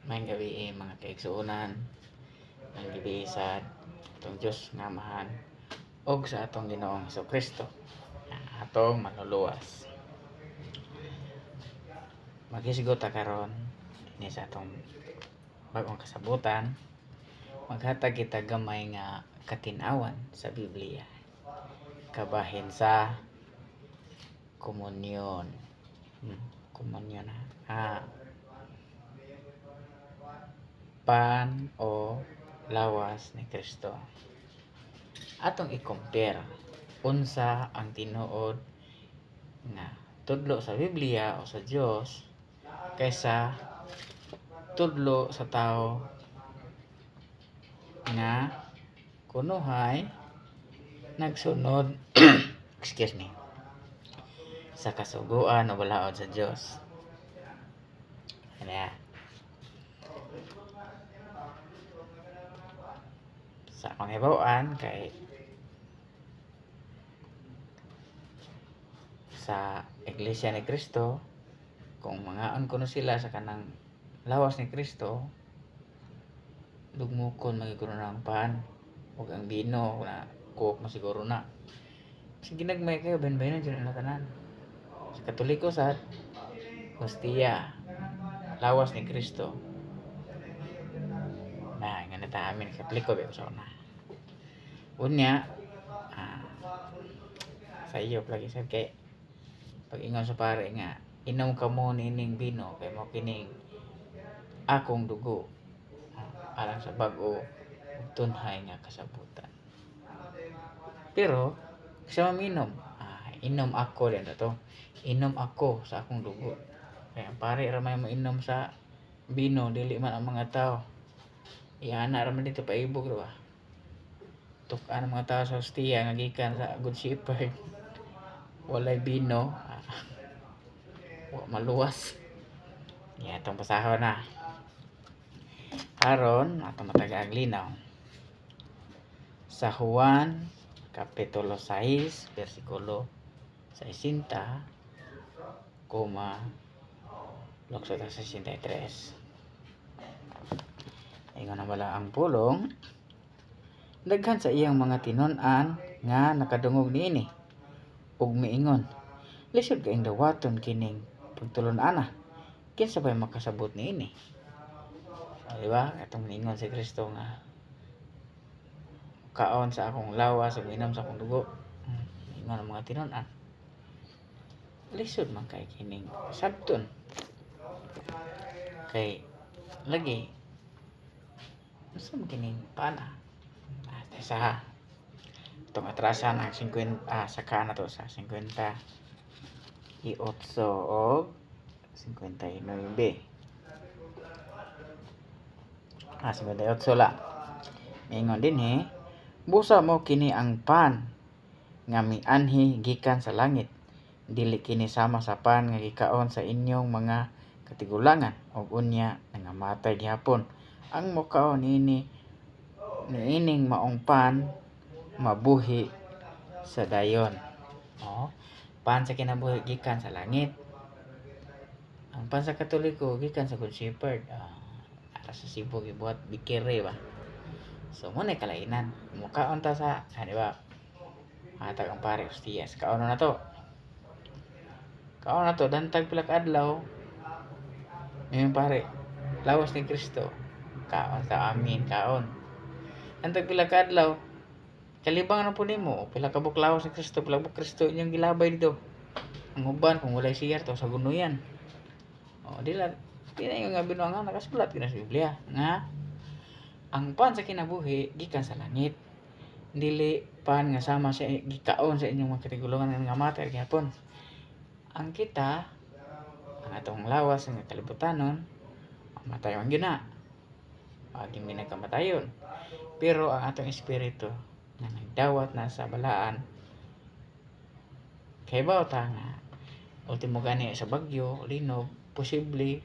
May gabi mga kaigsuonan, may gabi sa atong Diyos nga amahan og sa atong Ginoong Kristo atong manluluwas. Maghisgot ta karon ini sa atong bag-ong kasabutan. Maghatag kita gamay nga katin-awan sa Biblia kabahin sa komunyon. Komunyon pan o lawas ni Kristo. Atong i-compare unsa ang tinuod nga tudlo sa Biblia o sa Dios kaysa tudlo sa tao nga kunuhay nagsunod excuse me, sa kasuguan o balaod sa Dios. Sa pangibaw-an kay sa Iglesia ni Kristo, kung mangaon kuno sila sa kanang lawas ni Kristo, dugmukon magiguro na ang pan ug ang bino na coke mo siguro na. Sige nagmay kayo ben-benon dyan na tanan. Sa Katoliko sad hostia, lawas ni Kristo. Na nga nata amin Katoliko ba sa una. Unya sa iyo lagi sad kay pag ingon sa pare nga inom ka mo nining bino kay mo kining akong dugo alang sa bag-o ug tunhay nga kasabutan. Pero sa maminom, inom ako din to. Inom ako sa akong dugo. Kaya pare ra may mainom sa bino dili man ang mga tao. Iana ra man dito paibog ra ba. Tuk-an mga tao sa hostia nga gikan sa Good Shepherd. Walay bino, wa maluwas. Atong pasahon na. Aron atong matag-ang linaw. Sa Juan kapitulo 6 bersikulo 60 lukso ta 63. Ingon na bala ang pulong daghan sa iyang mga tinun-an nga nakadungog niini ug miingon, lisod kaing dawaton kining pagtulon-ana. Kinsa bay makasabot niini? Di ba? Atong miingon si Kristo nga kaon sa akong lawas ug inom sa akong dugo. Ingon ang mga tinun-an. Lisod man kay kining sabton. Kay lagi gusto mo kining pana. Sa itong atrasan ang 50 saka na to sa 58 o 59. 58 la. Ingon din busa mo kini ang pan nga mianhi gikan sa langit. Dili kini sama sa pan nga gikaon sa inyong mga katigulangan ug unya nangamatay gihapon. Ang mokaon niining maong pan mabuhi sa dayon. Pan sa kinabuhi gikan sa langit. Ang pan sa Katoliko gikan sa Good Shepherd. Ara sa Cebu gibuhat bikere ba. So mo na kalainan. Mukaon ta sa di ba? Matag ang pare hostia. Kaon na to. Kaon na to dantag pila ka adlaw. Ngayon pare, lawas ni Kristo. Kaon sa amin kaon. Dantag pila ka adlaw. Kalibang na po nimo pila ka buklaw sa Kristo, pila ka Kristo inyong gilabay dito. Ang uban kung walay siyar to sa gunuyan. Dila yung nga binuang nakasulat kina sa Biblia nga ang pan sa kinabuhi gikan sa langit. Dili pan nga sama sa gikaon sa inyong mga katigulangan nga matay gihapon. Ang kita ang atong lawas nga kalibutanon matay man gyud na. Aging minakamatayon. Pero ang atong espiritu nga nagdawat na sa balaan kay baw ta nga ultimo gani sa bagyo linog posible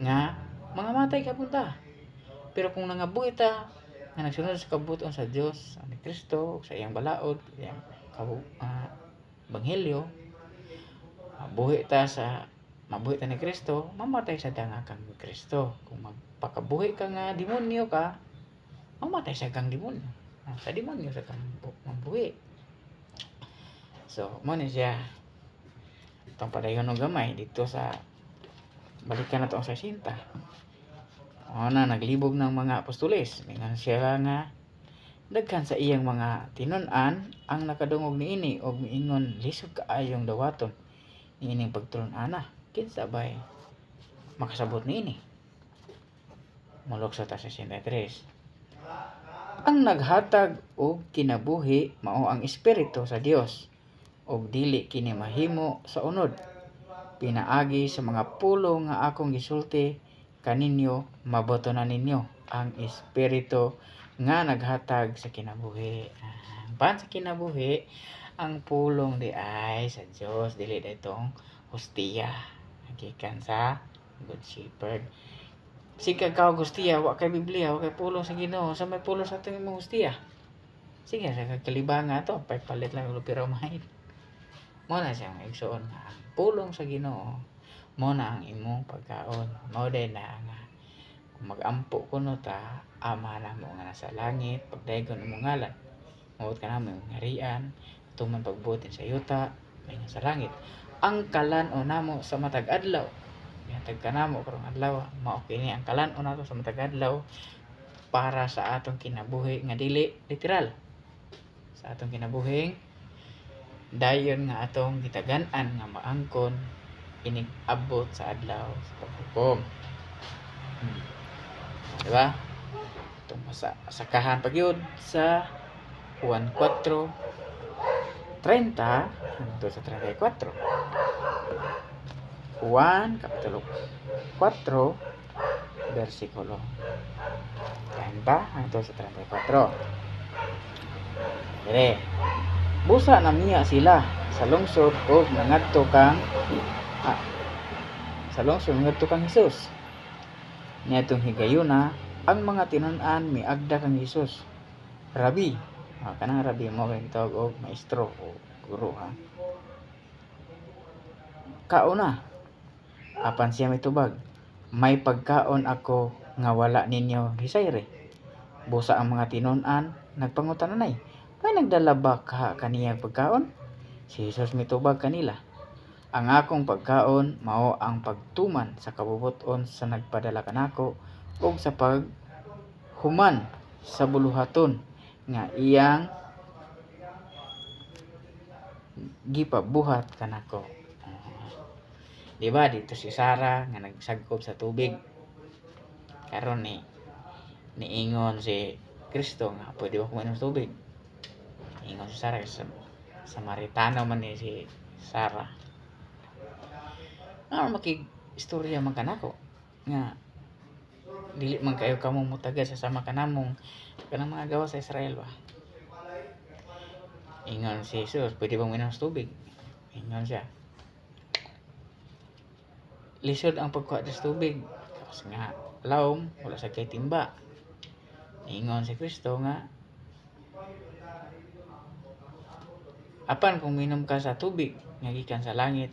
nga mga matay ka punta. Pero kung nangabuhi ta nga nagsunod sa kabuton sa Dios ni Kristo sa iyang balaod iyang banghelyo buhi ta sa mabuhi ta ni Kristo, mamatay sa danga kang Kristo. Kung magpakabuhi ka nga demonyo ka, mamatay sa kang demonyo. Sa demonyo sa kang mabuhi. So mo ni siya itong padayon ng gamay dito sa balikan na to sa sinta. Na naglibog ng mga apostoles, mingan siya nga daghan sa iyang mga tinun-an ang nakadungog niini og miingon lisod kaayong dawaton niining pagtulon-ana. Kinsa bay makasabot niini? Mulok sa 63. Ang naghatag og kinabuhi mao ang Espiritu sa Dios, og dili kini mahimo sa unod. Pinaagi sa mga pulong nga akong gisulti kaninyo, mabotonan ninyo ang Espiritu nga naghatag sa kinabuhi. Pan sa kinabuhi, ang pulong di ay sa Dios, dili ditong hostia. Gikan sa Good Shepherd. Sige ka hostia, wa kay Biblia, wa kay pulong sa Ginoo. Sa may pulong sa ating imong hostia. Sige sa kalibangan to, palit lang ulo pero mahit. Mo na siya igsuon nga ang pulong sa Ginoo mo na ang imong pagkaon. Mao day na nga kung mag-ampo kuno ta, Ama na mo nga nasa langit, pagdayon imong ngalan. Mawot ka namo imong ngarian, tuman pagbutin sa yuta, may sa langit. Ang kalan-o namo sa matag adlaw. Hatag ka namo karong adlaw, mao kini ang kalan-o nato sa matag adlaw para sa atong kinabuhi nga dili literal. Sa atong kinabuhing dayon nga atong gitagan-an nga maangkon inig abot sa adlaw sa paghukom. Diba? Itong sakahan pagyud sa Juan 4:30 hangtod sa 34. Juan kapitulo 4 bersikulo 30 hangtod sa 34. Dire. Busa na niya sila sa lungsod og nangadto kang Hesus. Niadtong higayuna ang mga tinun-an miagda kang Hesus. Rabi, kanang rabi mo kay tawag og maestro o guro ha. Kauna, apan siya mitubag, may pagkaon ako nga wala ninyo hisayre. Busa ang mga tinun-an nagpangutananay, may nagdala ba ka kaniyang pagkaon? Si Hesus mitubag kanila, ang akong pagkaon mao ang pagtuman sa kabubuton sa nagpadala kanako ug sa paghuman sa buluhaton nga iyang gipabuhat kanako. Diba dito si Sara nga nagsagkop sa tubig. Karon niingon si Kristo nga pwede ba kuminom sa tubig? Ingon si Sara sa Samaritano man ni si Sara. Makig-istorya man kanako nga dili man kayo kamo mutagad sa sama kanamong kanang mga gawa sa Israel ba. Ingon si Jesus, pwede bang minom sa tubig? Ingon siya, lisod ang pagkuha sa tubig kasi nga lawom wala sa kay timba. Ingon si Kristo nga, apan kung minom ka sa tubig nga gikan sa langit,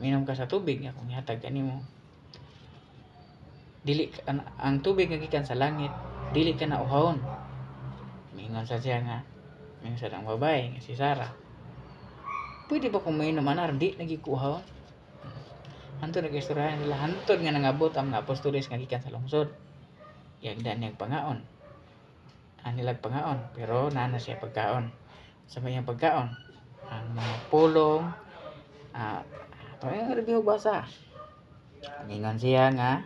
minom ka sa tubig nga kung ihatag kanimo, dili ang tubig nga gikan sa langit, dili ka na uhawon. Mingon sa siya nga, mingon sa ang babae nga si Sara, pwede ba kung mainom anar di nagikuhawon? Hantod nag-istoryahan nila, hantod nga nangabot ang mga apostoles nga gikan sa lungsod. Yagda niyang pangaon. Nilag pangaon, pero nana siya pagkaon. Sa mayang pagkaon, ang mga pulong, yung review basa. Ningon siya nga,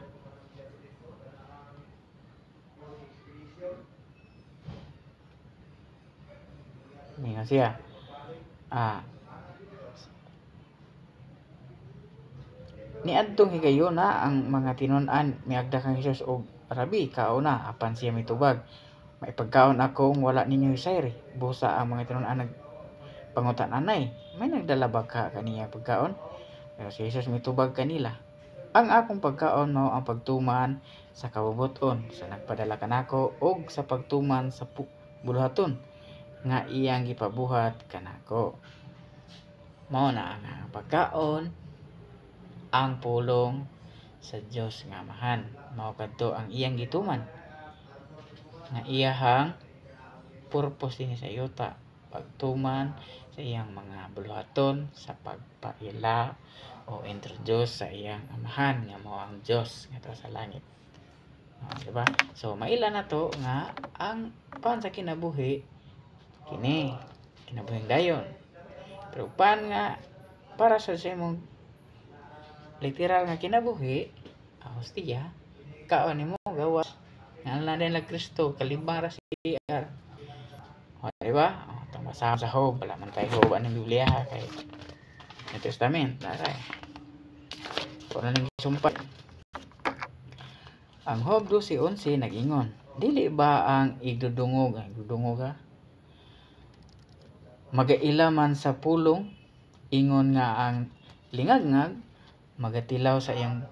niadtong higayuna ang mga tinun-an miagda kang Hesus og Rabi, kauna apan siya mitubag, may pagkaon akong wala ninyo hisayre. Busa ang mga tinun-an nagpangutan-anay, may nagdala ba ka kaniya pagkaon? Pero si Jesus mitubag kanila, ang akong pagkaon mao ang pagtuman sa kabubuton sa nagpadala kanako og sa pagtuman sa buluhaton nga iyang gipabuhat kanako. Mao na ang pagkaon ang pulong sa Dios nga Amahan. Mao kadto ang iyang gituman nga iyahang purpose dinhi sa yuta, pagtuman sa iyang mga buluhaton sa pagpaila o introduce sa iyang Amahan nga mao ang Dios nga sa langit. Diba? So maila na to nga ang pan sa kinabuhi kini kinabuhing dayon. Pero pan nga para sa imong literal nga kinabuhi, hostia, kaon nimo gawas nga lang din lang Kristo kalibang ra CR. Diba? Itong basa sa Job, wala man tayo Job ang Biblia ha, kay New Testament, naray. Kung ano sumpa. Ang Job 12:11 nag-ingon, dili ba ang igdudungog ha? Magaila man sa pulong, ingon nga ang lingagngag magatilaw sa iyang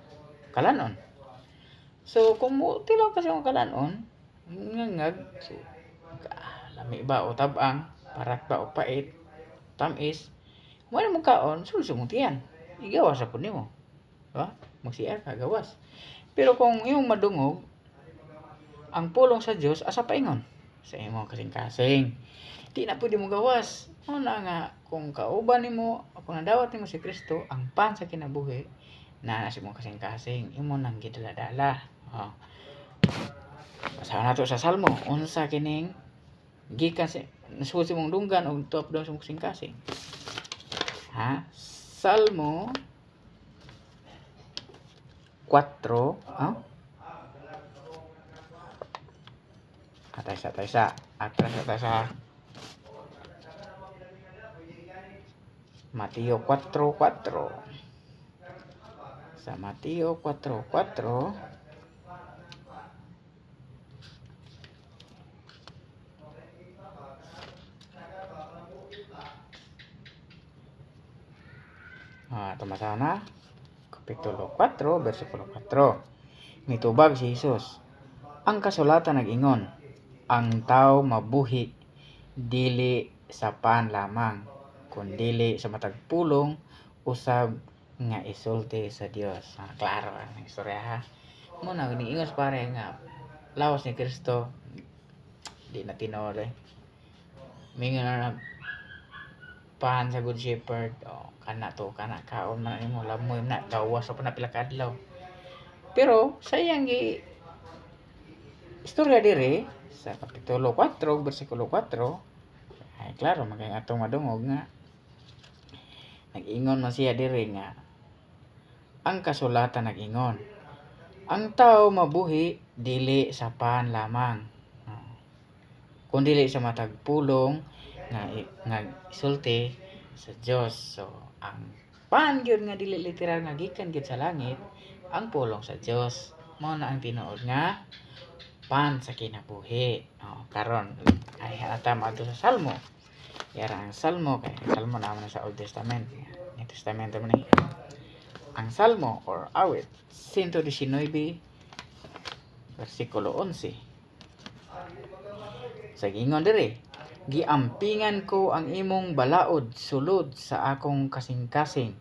kalanon. So kung mo tilaw kasi ang kalanon, ngangag, so, lami ba o tabang, parat ba o pait, tamis, mo na mong kaon, sulso mong tiyan. Igawas sa po nimo. Diba? Mag-CR ka, gawas. Pero kung yung madungog, ang pulong sa Dios asa paingon sa imong kasing-kasing. Di na pwede mo gawas. Una nga kung kauban nimo, kung nadawat nimo si Kristo, ang pan sa kinabuhi na sa imong kasing-kasing, imo nang gidala-dala. Basahan nato sa Salmo, unsa kining gikan sa nasuod sa imong dunggan og tuop daw sa imong kasing-kasing. Salmo 4, atay sa Mateo 4:4. Sa Mateo 4:4 tumasaw na Kapitulo 4, versikulo 4. Mitubag si Jesus. Ang kasulatan nag-ingon, ang tao mabuhi dili sa pan lamang, kundili sa matag pulong usab nga isulti sa Dios. Klaro ang istorya ha. Muna giniingon sa pare nga lawas ni Kristo di na tinuod. Mingon na pan sa Good Shepherd, kana kaon man nimo lamoy na gawas pa na pila ka adlaw. Pero sayang gi istorya diri sa Kapitulo 4, versikulo 4, ay klaro magay atong madungog nga nag-ingon man siya diri nga ang kasulatan nag-ingon, ang tao mabuhi dili sa pan lamang, kundi sa matag pulong nga isulti sa Dios. So ang pan gyud nga dili literal nga gikan gyud sa langit, ang pulong sa Dios mao na ang tinuod nga pan sa kinabuhi. Karon ay atam adto sa Salmo. Yara ang Salmo kay Salmo naman sa Old Testament. New Testament man ni. Ang Salmo or awit 119 versikulo 11. Sa gingon diri, giampingan ko ang imong balaod sulod sa akong kasing-kasing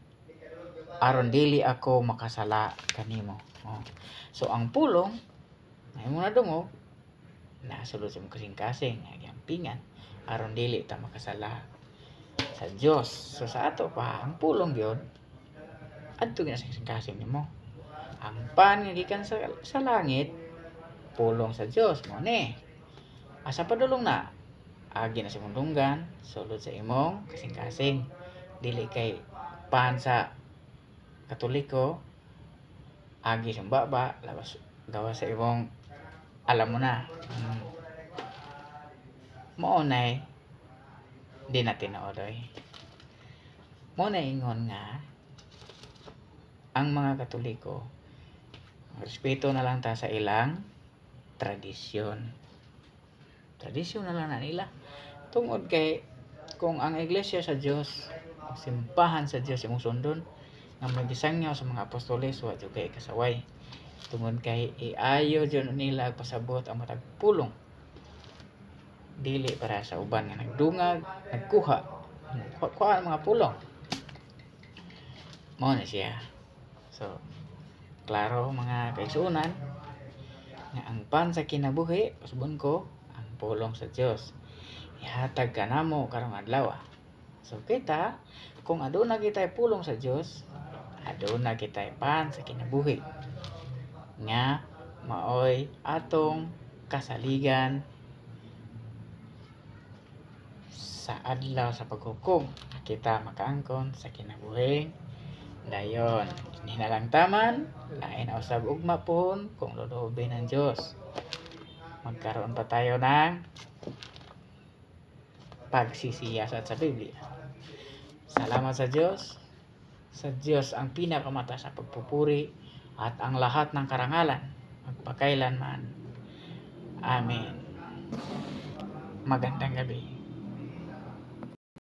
aron dili ako makasala kanimo. So ang pulong ay mo nadungog na sulod sa imong kasing-kasing, giampingan aron dili ta makasala sa Dios. So sa ato pa ang pulong gyud adto gina sa kasing-kasing nimo. Ang pan nga gikan sa langit, pulong sa Dios mo ni. Asa padulong na agi na sa imong dunggan sulod sa imong kasing-kasing, dili kay pan sa Katoliko agi sa baba gawas sa imong alam mo na. Mao nay di na tinuodoy. Mao na ingon nga ang mga Katoliko respeto na lang ta sa ilang tradisyon na lang na nila. Tungod kay kung ang iglesia sa Dios, simbahan sa Dios imong sundon, nga magisangyaw sa mga apostoles wa jud kay kasaway. Tungod kay iayo jud nila pasabot ang matag pulong. Dili para sa uban nga nagdungag, nagkuha ang mga pulong. Mao na siya. So, klaro mga kaigsuonan nga ang pan sa kinabuhi usbon ko ang pulong sa Dios ihatag kanamo karong adlaw. So kita kung aduna kitay pulong sa Dios, aduna kitay pan sa kinabuhi nga maoy atong kasaligan sa adlaw sa paghukom. Kita makaangkon sa kinabuhing dayon. Hinalangtaman, lain na usab ugma pohon kung loloobin ng Dios. Magkaroon pa tayo ng pagsisiyasat sa Biblia. Salamat sa Diyos. Sa Diyos ang pinakamata sa pagpupuri at ang lahat ng karangalan magpakailanman. Amen. Magandang gabi.